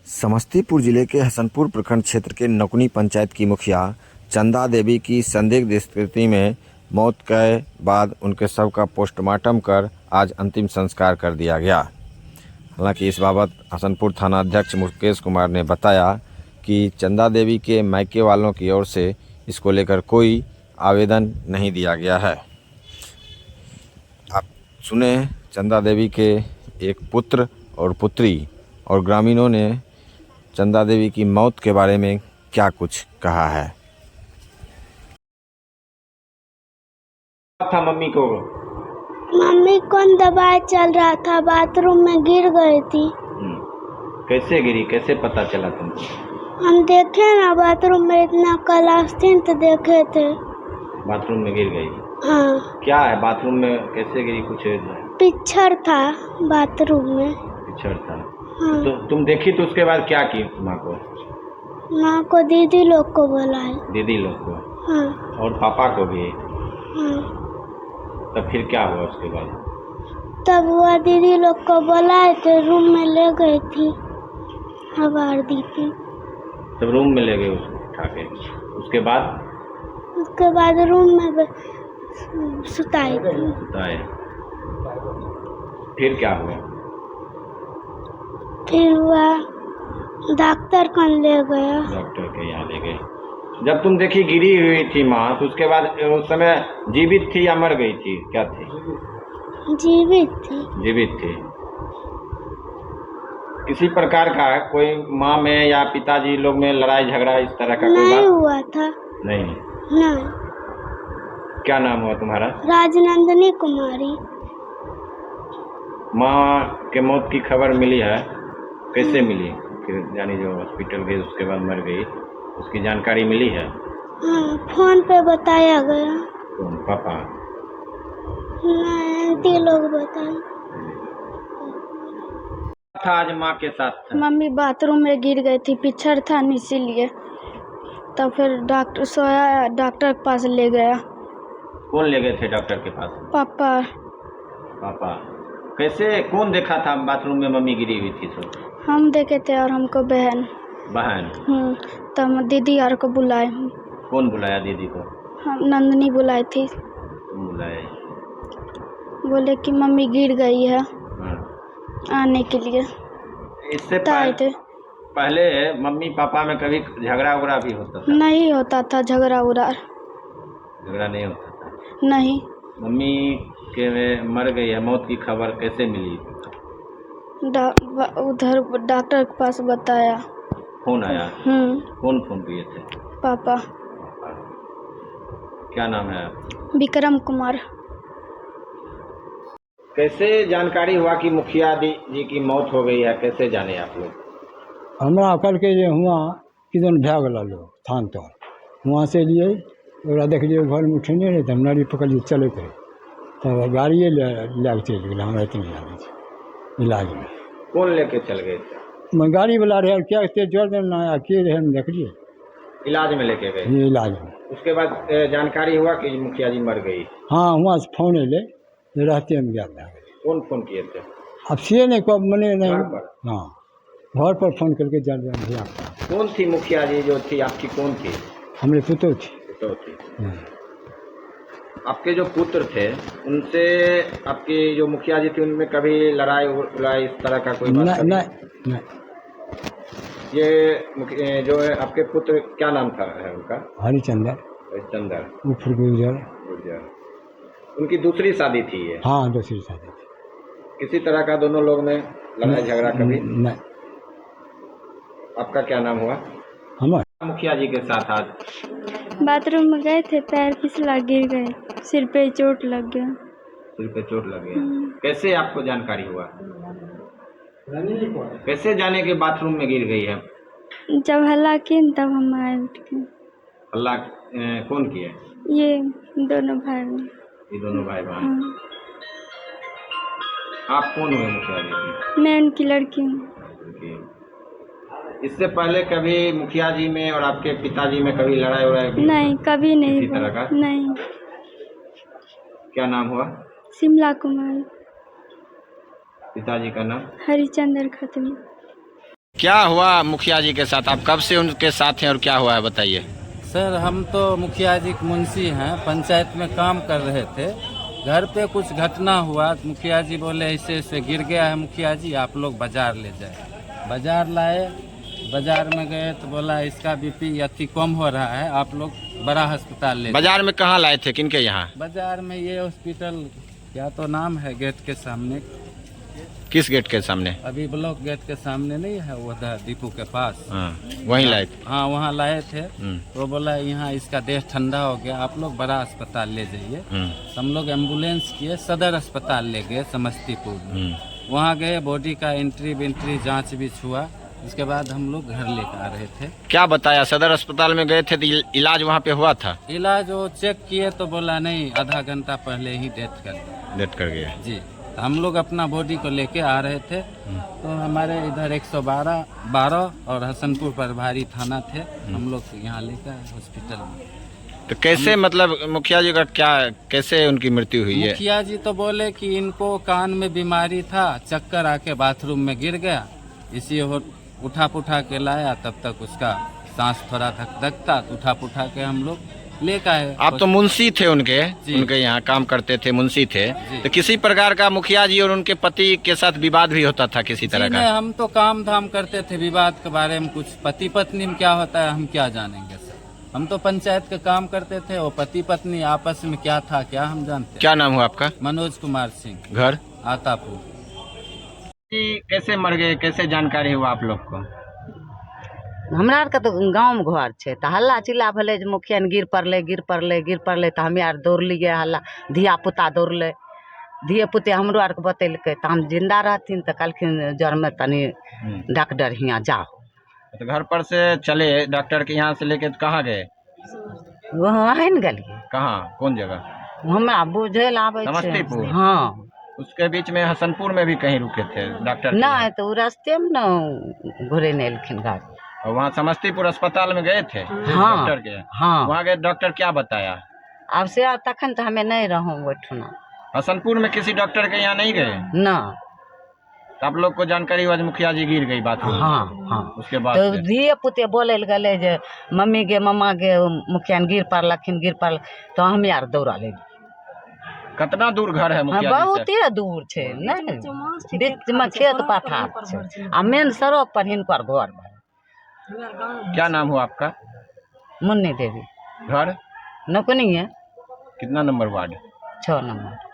समस्तीपुर जिले के हसनपुर प्रखंड क्षेत्र के नकुनी पंचायत की मुखिया चंदा देवी की संदिग्ध स्थिति में मौत के बाद उनके शव का पोस्टमार्टम कर आज अंतिम संस्कार कर दिया गया। हालांकि इस बाबत हसनपुर थाना अध्यक्ष मुकेश कुमार ने बताया कि चंदा देवी के मायके वालों की ओर से इसको लेकर कोई आवेदन नहीं दिया गया है। आप सुने चंदा देवी के एक पुत्र और पुत्री और ग्रामीणों ने चंदा देवी की मौत के बारे में क्या कुछ कहा है। था मम्मी को दवाई चल रहा था, बाथरूम में गिर गई थी। कैसे गिरी, कैसे पता चला तुमको? हम देखे ना, बाथरूम में इतना कलास्तीन तो देखे थे। बाथरूम में गिर गई? हाँ। क्या है बाथरूम में, कैसे गिरी? कुछ पिक्चर था बाथरूम में। पिक्चर था? हाँ। तो तुम देखी तो उसके बाद क्या की? माँ को दीदी लोग को बुलाए। दीदी लोग को? हाँ। और पापा को भी? हाँ। तब फिर क्या हुआ उसके बाद? तब वह दीदी लोग को बुलाए थे, रूम में ले गई थी, हवा दी थी। तब रूम में ले गए उसको उठा के? उसके बाद रूम में सुताई थी। सुताए? फिर क्या हुआ? फिर वह डॉक्टर को ले गया। डॉक्टर के यहाँ ले गए। जब तुम देखी गिरी हुई थी माँ, तो उसके बाद उस समय जीवित थी या मर गई थी? क्या थी? जीवित थी। जीवित थी। किसी प्रकार का कोई माँ में या पिताजी लोग में लड़ाई झगड़ा इस तरह का कोई बात नहीं हुआ था? नहीं। क्या नाम हुआ तुम्हारा? राजनंदिनी कुमारी। माँ के मौत की खबर मिली है, कैसे मिली? फिर यानी जो हॉस्पिटल गई उसके बाद मर गई, उसकी जानकारी मिली है? हाँ, फोन पे बताया गया। कौन? पापा? नहीं, आंटी लोग बताए। था आज माँ के साथ था? मम्मी बाथरूम में गिर गई थी, पिक्चर था इसीलिए। तब फिर डॉक्टर सोया, डॉक्टर के पास ले गया। कौन ले गए थे डॉक्टर के पास? पापा। पापा? कैसे, कौन देखा था बाथरूम में मम्मी गिरी हुई थी? तो हम देखे थे और हमको बहन। तब दीदी और को बुलाए। कौन बुलाया दीदी को? हम नंदनी बुलाई थी। तुम बुलाए? बोले कि मम्मी गिर गई है। हाँ। आने के लिए इससे थे। पहले मम्मी पापा में कभी झगड़ा उगड़ा भी होता था? नहीं होता था झगड़ा उगड़ा। झगड़ा नहीं होता था? नहीं। मम्मी के मर गई है, मौत की खबर कैसे मिली? उधर डॉक्टर के पास बताया। फोन आया? कौन फोन किए थे? पापा। क्या नाम है? विक्रम कुमार। कैसे जानकारी हुआ कि मुखिया जी की मौत हो गई है? कैसे जाने आप लोग? हमरा कल के जे हुआ किदन भै गल लोग थान तर वहाँ से लिए ओकरा देख लिए घर में उठेने रहे, हम नारी पकड़िए चलते रहे, तब गाड़िए लैके चलि गए। हमरा इतने जाने इलाज में। कौन लेके चल गए थे? मैं गाड़ी वाला रहे, क्या जोर देना आया के रहे, हम देख लिए इलाज में लेके गए? ये इलाज में। उसके बाद जानकारी हुआ कि मुखिया जी मर गई? हाँ, वहाँ से फोन अले, रहते हम गया। कौन फोन किए थे? अब से नहीं कब मैंने नहीं। हाँ, घर पर फोन करके जान दिया। कौन थी मुखिया जी जो थी आपकी? कौन थी? हमारे पुत्र थी। पुत्र थी। आपके जो पुत्र थे उनसे आपकी जो मुखिया जी थी उनमें कभी लड़ाई उड़ाई इस तरह का कोई बात? नहीं। ये जो है आपके पुत्र, क्या नाम था है उनका? हरिचंद्र। गुर्जर। उनकी दूसरी शादी थी ये? हाँ, दूसरी शादी थी। किसी तरह का दोनों लोग में लड़ाई झगड़ा कभी? नहीं। आपका क्या नाम हुआ? हमारा मुखिया जी के साथ आज बाथरूम में गए थे, पैर फिसला गिर गए, सिर पे चोट लग गया। सिर पे चोट लग गया? कैसे आपको जानकारी हुआ? कैसे जाने के बाथरूम में गिर गई है? जब हल्ला किए तब हम आए उठ के। हल्ला कौन किया? ये दोनों भाई बहन। ये दोनों भाई बहन? आप कौन हुए मुखिया जी? मैं उनकी लड़की हूँ। इससे पहले कभी मुखिया जी में और आपके पिताजी में कभी लड़ाई उड़ाई? नहीं, कभी नहीं। किसी तरह का? नहीं। क्या नाम हुआ? शिमला कुमारी। पिताजी का नाम? हरिचंद्र खत्री। क्या हुआ मुखिया जी के साथ? आप कब से उनके साथ हैं और क्या हुआ है बताइए। सर हम तो मुखिया जी के मुंशी हैं, पंचायत में काम कर रहे थे। घर पे कुछ घटना हुआ, मुखिया जी बोले ऐसे ऐसे गिर गया है मुखिया जी, आप लोग बाजार ले जाए। बाजार लाए, बाजार में गए तो बोला इसका बीपी अति कम हो रहा है, आप लोग बड़ा अस्पताल ले जाए। बाजार में कहाँ लाए थे, किनके यहाँ? बाजार में ये हॉस्पिटल क्या तो नाम है, गेट के सामने। किस गेट के सामने? अभी ब्लॉक गेट के सामने नहीं है, उधर डिपो के पास। हाँ, वहीं लाए थे। हाँ वहाँ लाए थे। तो बोला यहाँ इसका देह ठंडा हो गया, आप लोग बड़ा अस्पताल ले जाइए। तो हम लोग एम्बुलेंस किए, सदर अस्पताल ले गए समस्तीपुर में। वहाँ गए, बॉडी का एंट्री जांच भी हुआ। उसके बाद हम लोग घर लेकर आ रहे थे। क्या बताया? सदर अस्पताल में गए थे तो इलाज वहाँ पे हुआ था? इलाज वो चेक किए तो बोला नहीं, आधा घंटा पहले ही डेथ कर गया। डेथ कर गया जी। हम लोग अपना बॉडी को लेके आ रहे थे तो हमारे इधर 112 और हसनपुर प्रभारी थाना थे, हम लोग यहाँ लेकर हॉस्पिटल में। तो कैसे मतलब मुखिया जी का क्या, कैसे उनकी मृत्यु हुई है? मुखिया जी तो बोले कि इनको कान में बीमारी था, चक्कर आके बाथरूम में गिर गया, इसी उठा पुठा के लाया, तब तक उसका सांस थोड़ा धकधकता, तो उठा पुठा के हम लोग लेकर आए। आप तो मुंशी थे उनके यहाँ काम करते थे, मुंशी थे, तो किसी प्रकार का मुखिया जी और उनके पति के साथ विवाद भी होता था किसी तरह का? हम तो काम धाम करते थे, विवाद के बारे में कुछ पति पत्नी में क्या होता है हम क्या जानेंगे सर। हम तो पंचायत का काम करते थे, वो पति पत्नी आपस में क्या था क्या हम जानते। क्या नाम हुआ आपका? मनोज कुमार सिंह, घर आतापुर। कैसे मर गए, कैसे जानकारी हुआ आप लोग को? हमरा आर के तो गाँव में घर छे, तो हल्ला चिल्ला भले जे मुखिया गिर पड़ले तो हमे आर दौड़लिए, हल्ला धिया पुता दौड़ले, धिये पुते हमरो आर के बतेलकै, तो हम जिंदा रहथिन तो कहलखिन जड़ में तनी डॉक्टर हियाँ जाओ। तो घर पर से चले डॉक्टर के यहाँ से लेके तो कहाँ गए? वहाँ न गेलिए। कहाँ, कौन जगह? हमरा बुझल आवे छे। समस्तीपुर? हाँ। उसके बीच में हसनपुर में भी कहीं रुके थे डॉक्टर? नहीं तो रास्ते में न घुरे नहीं एलखिन गाड़ी। और वहाँ समस्तीपुर अस्पताल में गए थे हाँ, डॉक्टर के? हाँ। वहाँ गए, डॉक्टर क्या बताया? अब से तखन तो हमें नहीं रहूँ बैठना। हसनपुर में किसी डॉक्टर के यहाँ नहीं गए? ना। तो आप लोग को जानकारी हुआ मुखिया जी गिर गई बात? हाँ हाँ। उसके बाद तो धिये पुते बोले गले जे मम्मी गे मम्मा गे मुखिया गिर पड़ल, तो हम यार दौड़ा ले। कितना दूर घर है मुखिया जी से? बहुते दूर छे, नहीं बीच में खेत पथार छे, आ मेन सड़क पर हिनकर घर बा। क्या नाम हुआ आपका? मुन्नी देवी। घर नौकनी है। कितना नंबर वार्ड? 6 नंबर।